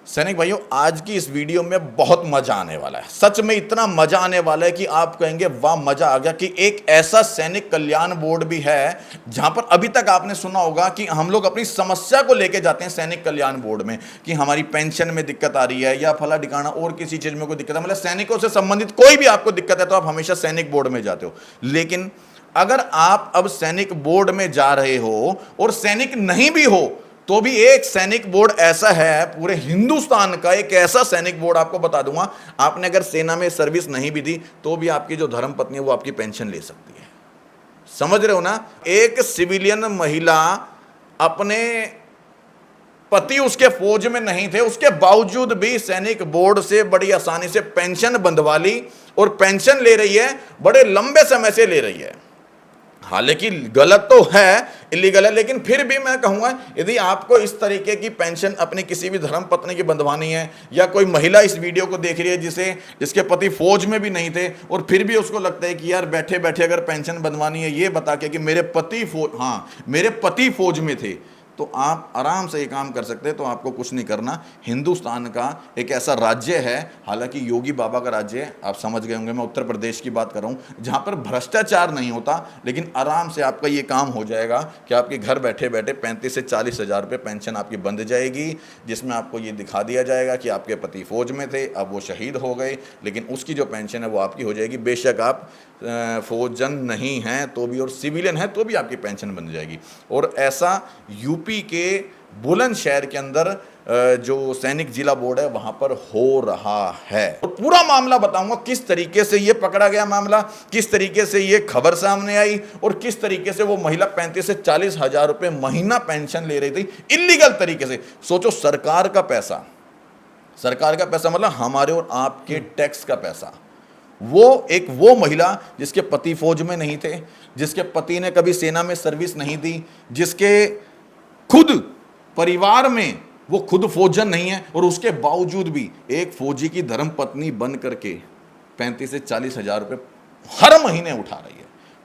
सैनिक भाइयों, आज की इस वीडियो में बहुत मजा आने वाला है। सच में इतना मजा आने वाला है कि आप कहेंगे वाह मजा आ गया। कि एक ऐसा सैनिक कल्याण बोर्ड भी है जहां पर अभी तक आपने सुना होगा कि हम लोग अपनी समस्या को लेके जाते हैं सैनिक कल्याण बोर्ड में कि हमारी पेंशन में दिक्कत आ रही है या फला ठिकाना और किसी चीज में कोई दिक्कत है, मतलब सैनिकों से संबंधित कोई भी आपको दिक्कत है तो आप हमेशा सैनिक बोर्ड में जाते हो। लेकिन अगर आप अब सैनिक बोर्ड में जा रहे हो और सैनिक नहीं भी हो तो भी एक सैनिक बोर्ड ऐसा है पूरे हिंदुस्तान का, एक ऐसा सैनिक बोर्ड आपको बता दूंगा, आपने अगर सेना में सर्विस नहीं भी दी तो भी आपकी जो धर्म पत्नी है वो आपकी पेंशन ले सकती है। समझ रहे हो ना? एक सिविलियन महिला, अपने पति उसके फौज में नहीं थे, उसके बावजूद भी सैनिक बोर्ड से बड़ी आसानी से पेंशन बंधवा ली और पेंशन ले रही है, बड़े लंबे समय से ले रही है। हालांकि गलत तो है, इलीगल है, लेकिन फिर भी मैं कहूंगा यदि आपको इस तरीके की पेंशन अपनी किसी भी धर्म पत्नी की बंधवानी है, या कोई महिला इस वीडियो को देख रही है जिसके पति फौज में भी नहीं थे और फिर भी उसको लगता है कि यार बैठे बैठे अगर पेंशन बंधवानी है ये बता के कि मेरे पति फौज में थे, तो आप आराम से ये काम कर सकते हैं। तो आपको कुछ नहीं करना। हिंदुस्तान का एक ऐसा राज्य है, हालांकि योगी बाबा का राज्य है, आप समझ गए होंगे मैं उत्तर प्रदेश की बात कर रहा हूं, जहां पर भ्रष्टाचार नहीं होता, लेकिन आराम से आपका ये काम हो जाएगा कि आपके घर बैठे बैठे 35 से 40 हज़ार रुपये पेंशन आपकी बंध जाएगी, जिसमें आपको ये दिखा दिया जाएगा कि आपके पति फौज में थे, अब वो शहीद हो गए, लेकिन उसकी जो पेंशन है वो आपकी हो जाएगी। बेशक आप फौजन नहीं हैं तो भी और सिविलियन है तो भी आपकी पेंशन बन जाएगी। और ऐसा यूपी के बुलंदशहर के अंदर जो सैनिक जिला बोर्ड है वहां पर हो रहा है। और पूरा मामला बताऊंगा किस तरीके से ये पकड़ा गया मामला, किस तरीके से ये खबर सामने आई और किस तरीके से वो महिला 35 से 40 हज़ार रुपये महीना पेंशन ले रही थी इलीगल तरीके से। सोचो, सरकार का पैसा मतलब हमारे और आपके टैक्स का पैसा, वो महिला जिसके पति फौज में नहीं थे, जिसके पति ने कभी सेना में सर्विस नहीं दी, जिसके खुद परिवार में वो खुद फौजन नहीं है और उसके बावजूद भी एक फौजी की धर्म पत्नी बन करके 35 से 40 हज़ार रुपये हर महीने उठा रही है।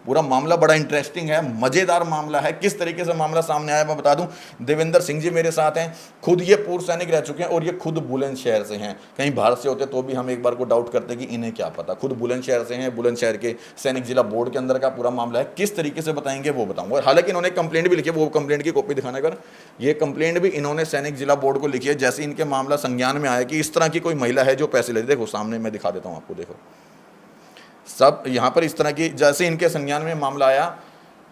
पूरा मामला बड़ा इंटरेस्टिंग है, मजेदार मामला है। किस तरीके से मामला सामने आया मैं बता दूं। देवेंद्र सिंह जी मेरे साथ हैं, खुद ये पूर्व सैनिक रह चुके हैं और ये खुद बुलंदशहर से हैं। कहीं बाहर से होते तो भी हम एक बार को डाउट करते कि इन्हें क्या पता। खुद बुलंदशहर से हैं, बुलंदशहर के सैनिक जिला बोर्ड के अंदर का पूरा मामला है। किस तरीके से बताएंगे वो बताऊंगा। हालांकि इन्होंने कंप्लेंट भी लिखी है, वो कंप्लेंट की कॉपी दिखाने कर, ये कंप्लेंट भी इन्होंने सैनिक जिला बोर्ड को लिखी है। जैसे इनके मामला संज्ञान में आया कि इस तरह की कोई महिला है जो पैसे लेती, देखो सामने मैं दिखा देता हूँ आपको, देखो सब यहाँ पर इस तरह की, जैसे इनके संज्ञान में मामला आया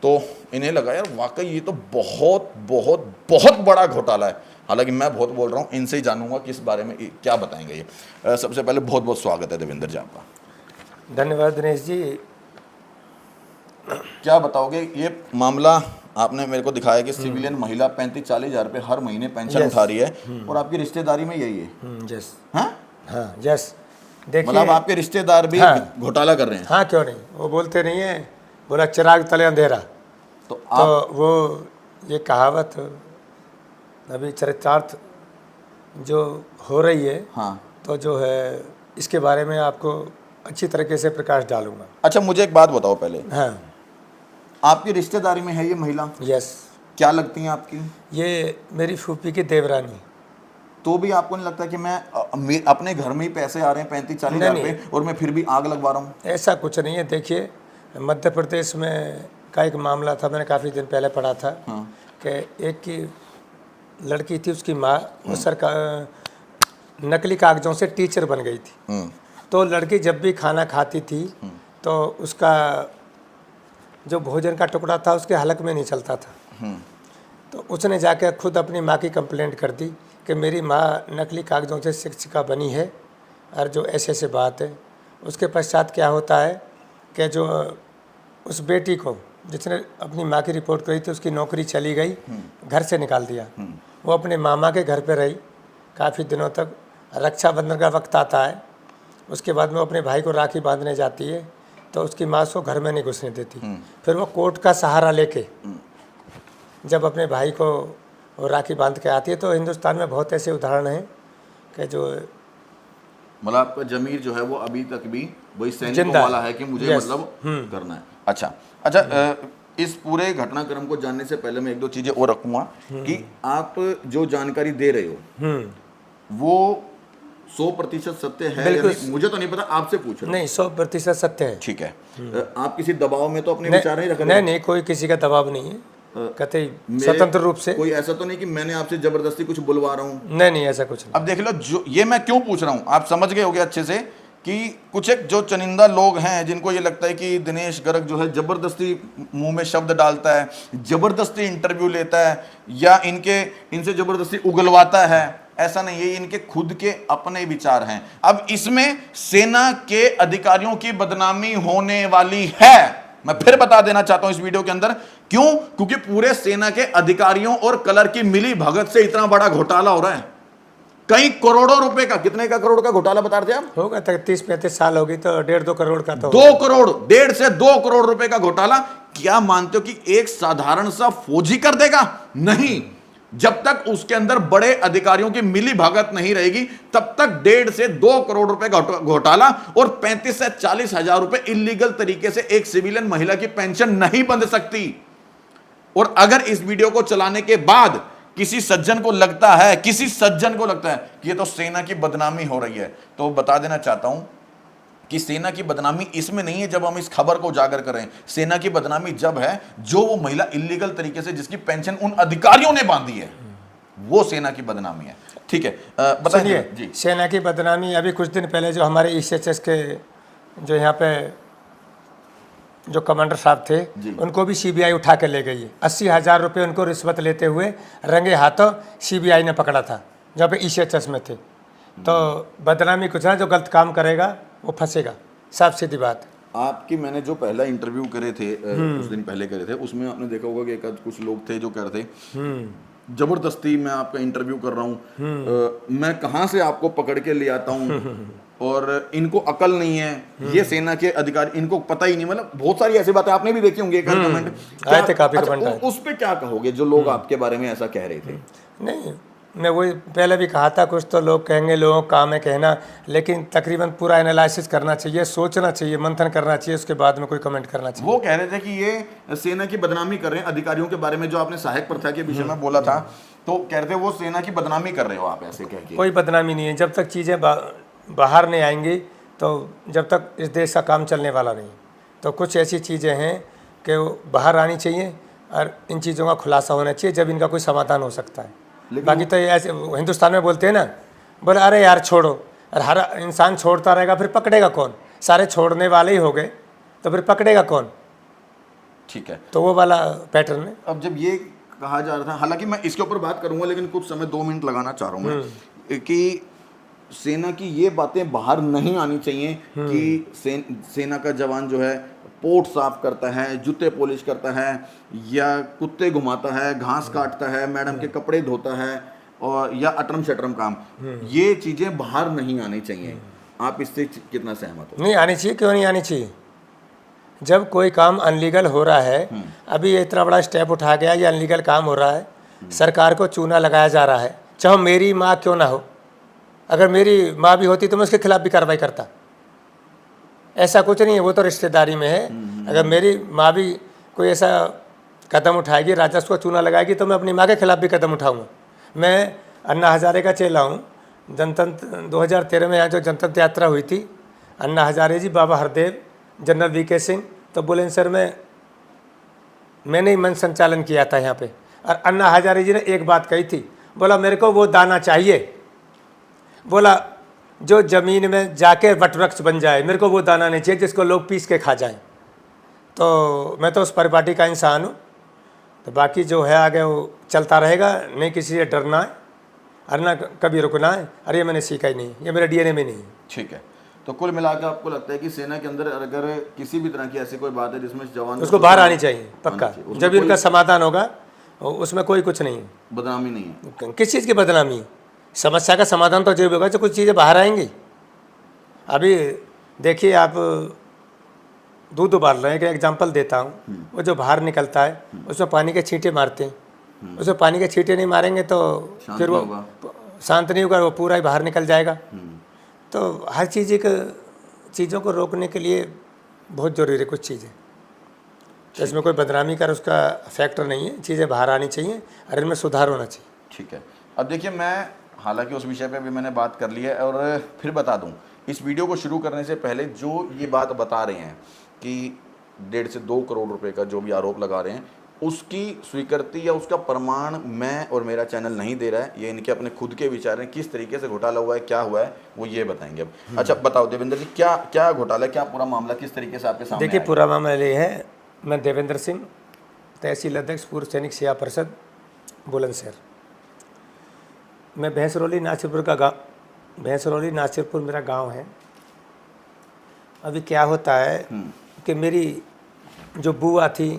तो इन्हें लगा यार वाकई ये तो बहुत बहुत बहुत बड़ा घोटाला है। हालांकि मैं बहुत बोल रहा हूँ, इनसे ही जानूंगा किस बारे में क्या बताएंगे ये। सबसे पहले बहुत बहुत स्वागत है देवेंद्र जी आपका। धन्यवाद दिनेश जी। क्या बताओगे ये मामला? आपने मेरे को दिखाया कि सिविलियन महिला 35-40 हज़ार रुपये हर महीने पेंशन उठा रही है और आपकी रिश्तेदारी में यही है। यस, हाँ यस। देखिए, मतलब आपके रिश्तेदार भी घोटाला कर रहे हैं? हाँ, क्यों नहीं, वो बोलते नहीं है, बोला चिराग तले अंधेरा। तो वो ये कहावत अभी चरितार्थ जो हो रही है, हाँ, तो जो है इसके बारे में आपको अच्छी तरीके से प्रकाश डालूंगा। अच्छा मुझे एक बात बताओ पहले, हाँ, आपकी रिश्तेदारी में है ये महिला? यस। क्या लगती हैं आपकी? ये मेरी फूफी की देवरानी। तो भी आपको नहीं लगता कि मैं अपने घर में ही पैसे आ रहे हैं 35-40 हज़ार रुपये और मैं फिर भी आग लगवा रहा हूँ? ऐसा कुछ नहीं है। देखिए, मध्य प्रदेश में का एक मामला था, मैंने काफ़ी दिन पहले पढ़ा था। हाँ। कि एक की लड़की थी, उसकी माँ वो सरकार नकली कागजों से टीचर बन गई थी। तो लड़की जब भी खाना खाती थी तो उसका जो भोजन का टुकड़ा था उसके हलक में नहीं चलता था। तो उसने जाकर खुद अपनी माँ की कंप्लेंट कर दी कि मेरी माँ नकली कागज़ों से शिक्षिका बनी है और जो ऐसे ऐसे बात है। उसके पश्चात क्या होता है कि जो उस बेटी को जिसने अपनी माँ की रिपोर्ट करी थी उसकी नौकरी चली गई, घर से निकाल दिया। वो अपने मामा के घर पे रही काफ़ी दिनों तक। रक्षाबंधन का वक्त आता है, उसके बाद में वो अपने भाई को राखी बांधने जाती है तो उसकी माँ उसको घर में नहीं घुसने देती। फिर वो कोर्ट का सहारा लेके जब अपने भाई को और राखी बांध के आती है। तो हिंदुस्तान में बहुत ऐसे उदाहरण हैं कि जो मतलब आपका जमीर जो है वो अभी तक भी वही सैनिकों वाला है कि मुझे मतलब करना है। अच्छा, इस पूरे घटनाक्रम को जानने से पहले मैं एक दो चीजें और रखूंगा कि आप जो जानकारी दे रहे हो वो 100% सत्य है या बिल्कुल। नहीं, मुझे तो नहीं पता, आपसे पूछ रहा हूं। नहीं, 100% सत्य है। ठीक है। आप किसी दबाव में तो अपने नहीं, विचार नहीं रख रहे? नहीं नहीं, कोई किसी का दबाव नहीं है, कतई स्वतंत्र रूप से। कोई ऐसा तो नहीं कि मैंने आपसे जबरदस्ती कुछ बुलवा रहा हूं? नहीं नहीं, ऐसा कुछ नहीं। अब देख लो, जो ये मैं क्यों पूछ रहा हूं, आप समझ गए होगे अच्छे से कि कुछ एक जो चनिंदा लोग हैं जिनको ये लगता है कि दिनेश गर्ग जो है जबरदस्ती मुंह में शब्द डालता है, जबरदस्ती इंटरव्यू लेता है, या इनसे जबरदस्ती उगलवाता है। ऐसा नहीं है, ये इनके खुद के अपने विचार हैं। अब इसमें सेना के अधिकारियों की बदनामी होने वाली है। मैं फिर बता देना चाहता हूं इस वीडियो के अंदर, क्यों? क्योंकि पूरे सेना के अधिकारियों और कलर की मिली भगत से इतना बड़ा घोटाला हो रहा है। कई करोड़ों रुपए का, कितने का करोड़ का घोटाला बता रहे थे आप? होगा 33-35 साल होगी तो 1.5-2 करोड़ का तो 2 करोड़, 1.5 से 2 करोड़ रुपए का घोटाला। क्या मानते हो कि एक साधारण सा फौजी कर देगा? नहीं। जब तक उसके अंदर बड़े अधिकारियों की मिली भगत नहीं रहेगी, तब तक 1.5 से 2 करोड़ रुपए का घोटाला और 35 से 40 हजार रुपए इलीगल तरीके से एक सिविलियन महिला की पेंशन नहीं बंध सकती। और अगर इस वीडियो को चलाने के बाद किसी सज्जन को लगता है कि ये तो सेना की बदनामी हो रही है, तो बता देना चाहता हूं कि सेना की बदनामी इसमें नहीं है जब हम इस खबर को उजागर करें। सेना की बदनामी जब है जो वो महिला इलीगल तरीके से जिसकी पेंशन उन अधिकारियों ने बांधी है, वो सेना की बदनामी है। ठीक है, बताइए जी। सेना की बदनामी अभी कुछ दिन पहले जो हमारे ईसीएचएस के जो यहाँ पे जो कमांडर साहब थे, उनको भी सीबीआई उठा के ले गई है। 80,000 रुपये उनको रिश्वत लेते हुए रंगे हाथों सीबीआई ने पकड़ा था, जहाँ पे ईसीएचएस में थे। तो बदनामी कुछ है, जो गलत काम करेगा वो फंसेगा, साफ सीधी बात। आपकी मैंने जो पहला इंटरव्यू करे थे, कुछ दिन पहले करे थे, उसमें आपने देखा होगा कि एक कुछ लोग थे जो कह रहे थे जबरदस्ती मैं आपका इंटरव्यू कर रहा हूँ, मैं कहाँ से आपको पकड़ के ले आता हूँ, और इनको अकल नहीं है, ये सेना के अधिकारी, इनको पता ही नहीं। मतलब बहुत सारी ऐसी बातें आपने भी देखी होंगी, एक कमेंट आए थे काफी कमेंट। उस पे क्या कहोगे जो लोग आपके बारे में ऐसा कह रहे थे? नहीं, मैं वही पहले भी कहा था, कुछ तो लोग कहेंगे, लोगों का काम है कहना, लेकिन तकरीबन पूरा एनालिसिस करना चाहिए, सोचना चाहिए, मंथन करना चाहिए, उसके बाद में कोई कमेंट करना चाहिए। वो कह रहे थे कि ये सेना की बदनामी कर रहे हैं अधिकारियों के बारे में, जो आपने सहायक प्रथा के विषय में बोला था, तो कह रहे थे वो सेना की बदनामी कर रहे हो आप, ऐसे कह के। कोई बदनामी नहीं है, जब तक चीज़ें बाहर नहीं आएंगी तो जब तक इस देश का काम चलने वाला नहीं। तो कुछ ऐसी चीज़ें हैं कि वो बाहर आनी चाहिए और इन चीज़ों का खुलासा होना चाहिए, जब इनका कोई समाधान हो सकता है। बाकी तो ये ऐसे हिंदुस्तान में बोलते हैं ना, बोले अरे यार छोड़ो, और हर इंसान छोड़ता रहेगा फिर पकड़ेगा कौन? सारे छोड़ने वाले ही हो गए तो फिर पकड़ेगा कौन? ठीक है, तो वो वाला पैटर्न है। अब जब ये कहा जा रहा था, हालांकि मैं इसके ऊपर बात करूंगा, लेकिन कुछ समय 2 मिनट लगाना चाह रहा हूँ मैं, कि सेना की ये बातें बाहर नहीं आनी चाहिए कि सेना का जवान जो है पोर्ट साफ करता है, जूते पॉलिश करता है, या कुत्ते घुमाता है, घास काटता है, मैडम के कपड़े धोता है, और या अटरम शटरम काम, ये चीजें बाहर नहीं आनी चाहिए। आप इससे कितना सहमत हो? नहीं आनी चाहिए, क्यों नहीं आनी चाहिए? जब कोई काम अनलीगल हो रहा है, अभी ये इतना बड़ा स्टेप उठा गया, ये अनलीगल काम हो रहा है, सरकार को चूना लगाया जा रहा है, चाहे मेरी माँ क्यों ना हो, अगर मेरी माँ भी होती तो मैं उसके खिलाफ भी कार्रवाई करता। ऐसा कुछ नहीं है, वो तो रिश्तेदारी में है। अगर मेरी माँ भी कोई ऐसा कदम उठाएगी, राजस्व को चूना लगाएगी, तो मैं अपनी माँ के खिलाफ भी कदम उठाऊंगा। मैं अन्ना हजारे का चेला हूँ। जनतंत्र 2013 में यहाँ जो जनतंत्र यात्रा हुई थी, अन्ना हजारे जी, बाबा हरदेव, जनरल वीके सिंह, तो बुलंद सर मैंने ही मंच संचालन किया था यहाँ पे। और अन्ना हजारे जी ने एक बात कही थी, बोला मेरे को वो दाना चाहिए, बोला जो ज़मीन में जाके वटवृक्ष बन जाए, मेरे को वो दाना नहीं चाहिए जिसको लोग पीस के खा जाएं। तो मैं तो उस परिपाटी का इंसान हूँ। तो बाकी जो है आगे वो चलता रहेगा, नहीं किसी से डरना है और ना कभी रुकना है। अरे ये मैंने सीखा ही नहीं, ये मेरे डीएनए में नहीं है। ठीक है, तो कुल मिलाकर आपको लगता है कि सेना के अंदर अगर किसी भी तरह की ऐसी कोई बात है जिसमें जवान उसको बाहर आनी चाहिए पक्का, जब इनका समाधान होगा, उसमें कोई कुछ नहीं है, बदनामी नहीं है। किस चीज़ की बदनामी? समस्या का समाधान तो जरूर होगा, जो कुछ चीज़ें बाहर आएंगी। अभी देखिए, आप दूध उबाल रहे हैं, कि एग्जाम्पल देता हूँ, वो जो बाहर निकलता है उसमें पानी के छींटे मारते हैं, उसमें पानी के छींटे नहीं मारेंगे तो फिर वो शांत नहीं होगा, वो पूरा ही बाहर निकल जाएगा। तो हर चीज़ों को रोकने के लिए बहुत ज़रूरी है कुछ चीज़ें। तो इसमें कोई बदनामी का उसका फैक्टर नहीं है, चीज़ें बाहर आनी चाहिए और इनमें सुधार होना चाहिए। ठीक है, अब देखिए, मैं हालांकि उस विषय पे भी मैंने बात कर ली है। और फिर बता दूं, इस वीडियो को शुरू करने से पहले जो ये बात बता रहे हैं कि 1.5 से 2 करोड़ रुपए का जो भी आरोप लगा रहे हैं, उसकी स्वीकृति या उसका प्रमाण मैं और मेरा चैनल नहीं दे रहा है। ये इनके अपने खुद के विचार हैं, किस तरीके से घोटाला हुआ है, क्या हुआ है, वो ये बताएंगे अब। अच्छा बताओ देवेंद्र जी, क्या क्या घोटाला है, क्या पूरा मामला किस तरीके से आपके सामने देखिए, आया? पूरा मामला ये है, मैं देवेंद्र सिंह, तहसील अध्यक्ष, पूर्व सैनिक सेवा परिषद, बुलंदशहर। मैं भैंसरौली नासिरपुर का गाँव, भैंसरौली नासिरपुर मेरा गांव है। अभी क्या होता है कि मेरी जो बुआ थी,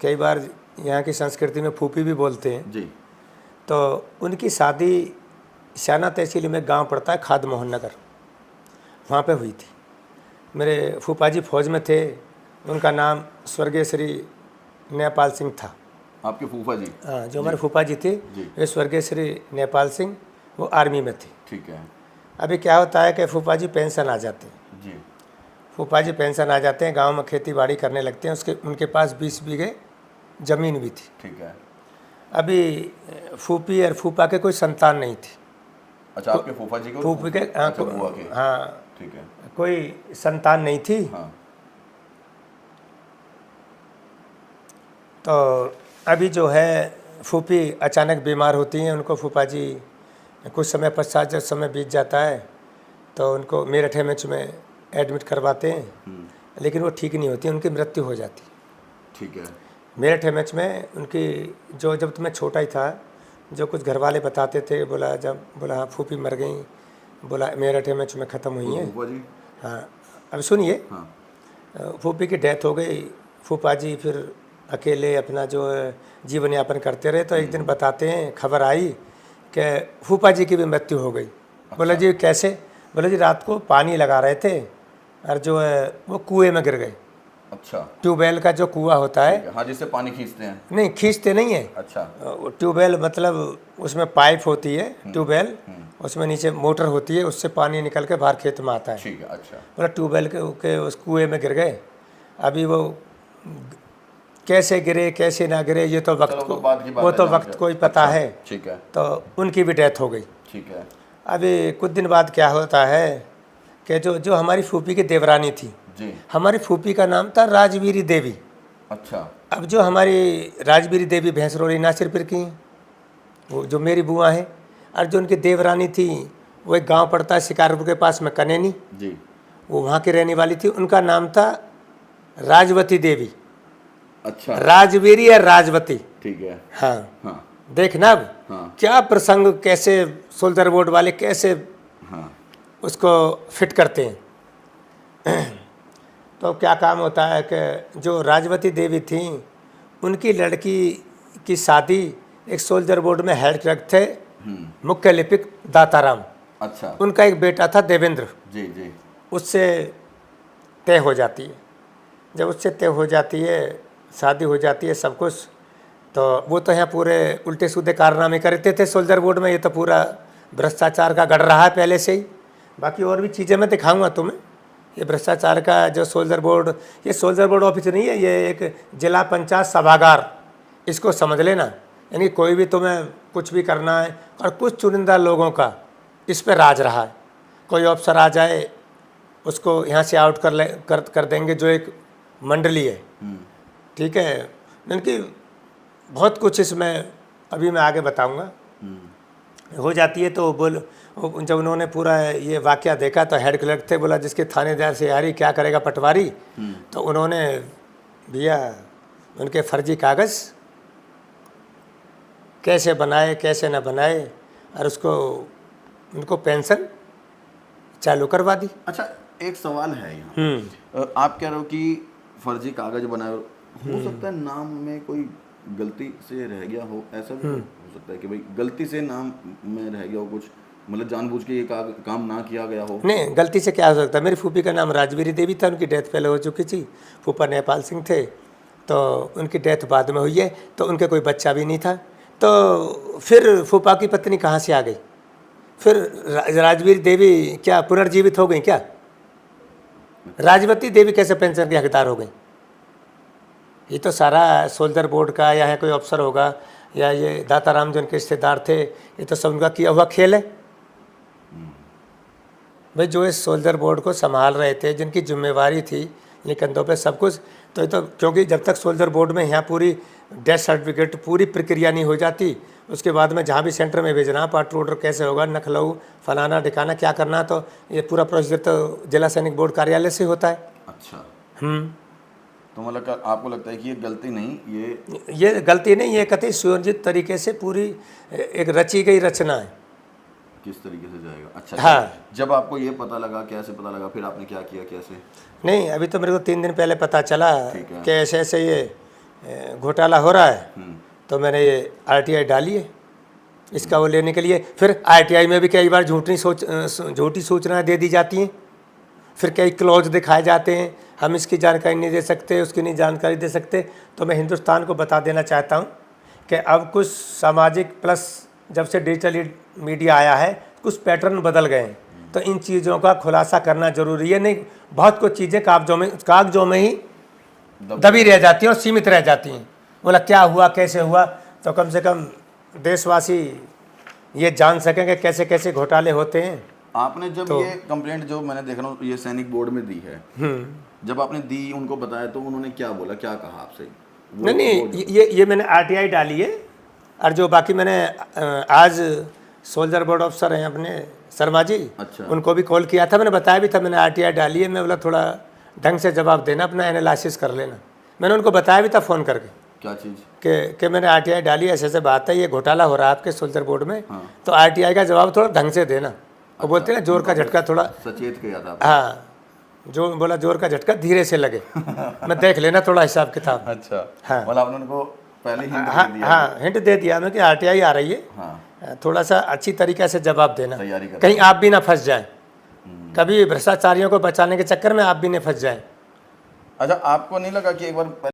कई बार यहाँ की संस्कृति में फूफी भी बोलते हैं जी, तो उनकी शादी शाना तहसील में गांव पड़ता है खाद मोहन नगर, वहाँ पे हुई थी। मेरे फूफा जी फौज में थे, उनका नाम स्वर्गीय श्री नेपाल सिंह था। आपके फूफा जी? हाँ, जो हमारे फूफा जी थे जी। वे स्वर्गीय श्री नेपाल सिंह, वो आर्मी में थे। ठीक है अभी क्या होता है कि फूफा जी पेंशन आ जाते हैं, जी। फूफा जी पेंशन आ जाते हैं, गांव में खेती बाड़ी करने लगते हैं। उनके पास 20 बीघे ज़मीन भी थी। ठीक है। अभी फूफी और फूफा के कोई संतान नहीं थी। अच्छा, आपके फूफा जी को? फूफी के, हाँ, अच्छा, बुआ के। हाँ, ठीक है। कोई संतान नहीं थी। हाँ। तो अभी जो है फूफी अचानक बीमार होती हैं, उनको फूफा जी कुछ समय पश्चात जब समय बीत जाता है तो उनको मेरठ एमएच में एडमिट करवाते हैं, लेकिन वो ठीक नहीं होती, उनकी मृत्यु हो जाती। ठीक है। मेरठ एमएच में उनकी जब तो मैं छोटा ही था, जो कुछ घर वाले बताते थे, बोला हाँ फूफी मर गई, बोला मेरठ एमएच में ख़त्म हुई हैं। फूफा जी? हाँ, अब सुनिए। हाँ। फूफी की डेथ हो गई, फूफा जी फिर अकेले अपना जो जीवन यापन करते रहे। तो एक दिन बताते हैं, खबर आई कि फूफा जी की भी मृत्यु हो गई। बोला जी कैसे? बोला जी रात को पानी लगा रहे थे और जो है वो कुएं में गिर गए। अच्छा। ट्यूबवेल का जो कुआं होता है, हाँ, जिससे पानी खींचते हैं? नहीं, खींचते नहीं है। अच्छा। ट्यूबवेल मतलब उसमें पाइप होती है, ट्यूबवेल, उसमें नीचे मोटर होती है, उससे पानी निकल के बाहर खेत में आता है। ठीक है। अच्छा। बोला ट्यूबवेल के उस कुएं में गिर गए। अभी वो कैसे गिरे कैसे ना गिरे ये तो वक्त को, वो तो वक्त को ही पता है। ठीक है। तो उनकी भी डेथ हो गई। ठीक है। अभी कुछ दिन बाद क्या होता है कि जो हमारी फूफी की देवरानी थी जी। हमारी फूफी का नाम था राजवीरी देवी। अच्छा। अब जो हमारी राजवीरी देवी भैंसरौली नासिरपुर की हैं, वो जो मेरी बुआ है, और जो उनकी देवरानी थी वो एक गांव पड़ता है शिकारपुर के पास में कनेनी जी, वो वहाँ की रहने वाली थी। उनका नाम था राजवती देवी। अच्छा, राजवीरी और राजवती। ठीक है। हाँ हाँ देखना अब हाँ क्या प्रसंग, कैसे सोल्जर बोर्ड वाले कैसे हाँ उसको फिट करते हैं। तो क्या काम होता है कि जो राजवती देवी थी उनकी लड़की की शादी एक सोल्जर बोर्ड में हेड क्लर्क थे मुख्य लिपिक दाताराम, अच्छा, उनका एक बेटा था देवेंद्र, जी जी, उससे तय हो जाती है। जब उससे तय हो जाती है, शादी हो जाती है, सब कुछ, तो वो तो यहाँ पूरे उल्टे सीधे कारनामे करते थे सोल्जर बोर्ड में। ये तो पूरा भ्रष्टाचार का गढ़ रहा है पहले से ही। बाकी और भी चीज़ें मैं दिखाऊंगा तुम्हें। ये भ्रष्टाचार का जो सोल्जर बोर्ड, ये सोल्जर बोर्ड ऑफिस नहीं है, ये एक जिला पंचायत सभागार, इसको समझ लेना। यानी कोई भी तुम्हें कुछ भी करना है, और कुछ चुनिंदा लोगों का इस पर राज रहा है। कोई अफसर आ जाए उसको यहाँ से आउट कर देंगे, जो एक मंडली है, ठीक है। इनकी बहुत कुछ इसमें अभी मैं आगे बताऊंगा। हो जाती है तो जब उन्होंने पूरा ये वाकया देखा तो हेड क्लर्क थे, बोला जिसके थानेदार से यारी क्या करेगा पटवारी। तो उन्होंने दिया उनके फर्जी कागज़ कैसे बनाए कैसे ना बनाए, और उनको पेंशन चालू करवा दी। अच्छा, एक सवाल है यहाँ, आप कह रहे हो कि फर्जी कागज बनाए, हो सकता है नाम में कोई गलती से रह गया हो, ऐसा भी हो सकता है कि भाई गलती से नाम में रह गया हो कुछ, मतलब जानबूझ के ये काम ना किया गया हो? नहीं, गलती से क्या हो सकता है। मेरी फूफी का नाम राजवीरी देवी था, उनकी डेथ पहले हो चुकी थी। फूफा नेपाल सिंह थे, तो उनकी डेथ बाद में हुई है, तो उनके कोई बच्चा भी नहीं था। तो फिर फूफा की पत्नी कहाँ से आ गई? फिर राजवीरी देवी क्या पुनर्जीवित हो गई क्या? राजवती देवी कैसे पेंशन की हकदार हो गई? ये तो सारा सोल्जर बोर्ड का, या कोई अफसर होगा, या ये दाताराम जो उनके रिश्तेदार थे, ये तो सब उनका किया हुआ खेल है। भाई जो इस सोल्जर बोर्ड को संभाल रहे थे, जिनकी जिम्मेवारी थी, ये कंधों पे सब कुछ, तो ये तो क्योंकि जब तक सोल्जर बोर्ड में यहाँ पूरी डेथ सर्टिफिकेट पूरी प्रक्रिया नहीं हो जाती, उसके बाद में जहाँ भी सेंटर में भेजना, पार्ट ऑर्डर कैसे होगा, नखलऊ फलाना ठिकाना क्या करना, तो ये पूरा प्रोसीजर तो जिला सैनिक बोर्ड कार्यालय से होता है। अच्छा। तो मतलब आपको लगता है कि ये गलती नहीं, ये गलती नहीं, ये कतई सुयोजित तरीके से पूरी एक रची गई रचना है। किस तरीके से जाएगा? अच्छा। हाँ। जब आपको ये पता लगा, कैसे पता लगा, फिर आपने क्या किया, कैसे? नहीं, अभी तो मेरे को 3 दिन पहले पता चला ठीक है। कि ऐसे ऐसे ये घोटाला हो रहा है, तो मैंने ये RTI डाली है इसका वो लेने के लिए। फिर RTI में भी कई बार झूठी सूचनाएं दे दी जाती हैं, फिर कई क्लॉज दिखाए जाते हैं, हम इसकी जानकारी नहीं दे सकते, उसकी नहीं जानकारी दे सकते। तो मैं हिंदुस्तान को बता देना चाहता हूँ कि अब कुछ सामाजिक प्लस जब से डिजिटल मीडिया आया है, कुछ पैटर्न बदल गए हैं, तो इन चीज़ों का खुलासा करना जरूरी है। नहीं, बहुत कुछ चीज़ें कागजों में ही दबी रह जाती हैं और सीमित रह जाती हैं। बोला क्या हुआ, कैसे हुआ, तो कम से कम देशवासी ये जान सकें कि कैसे कैसे घोटाले होते हैं। आपने जब ये कंप्लेंट जो मैंने देख रहा हूँ ये सैनिक बोर्ड में दी है, जब आपने दी, उनको बताया, तो उन्होंने क्या बोला, क्या कहा आपसे? नहीं, ये मैंने RTI डाली है, और जो बाकी मैंने आज सोल्जर बोर्ड अफसर हैं अपने शर्मा जी, अच्छा, उनको उनको भी कॉल किया था, मैंने बताया भी था, मैंने RTI डाली है। मैं बोला थोड़ा ढंग से जवाब देना, अपना एनालिसिस कर लेना। मैंने उनको बताया भी था फ़ोन करके, क्या चीज़ कि मैंने RTI डाली, ऐसे ऐसे बात है, ये घोटाला हो रहा है आपके सोल्जर बोर्ड में। हाँ। तो RTI का जवाब थोड़ा ढंग से देना। वो बोलते हैं ना, जोर का झटका थोड़ा, सचेत किया था। हाँ, जो बोला जोर का झटका धीरे से लगे। मैं देख लेना थोड़ा हिसाब किताब। अच्छा। हाँ। मतलब आपने उनको पहले हिंट दे दिया? हाँ, हिंट दे दिया मैं कि RTI आ रही है, हाँ, थोड़ा सा अच्छी तरीके से जवाब देना, तैयारी करना। कहीं आप भी ना फंस जाएं, कभी भ्रष्टाचारियों को बचाने के चक्कर में आप भी नहीं फंस जाएं। अच्छा, आपको नहीं लगा कि एक बार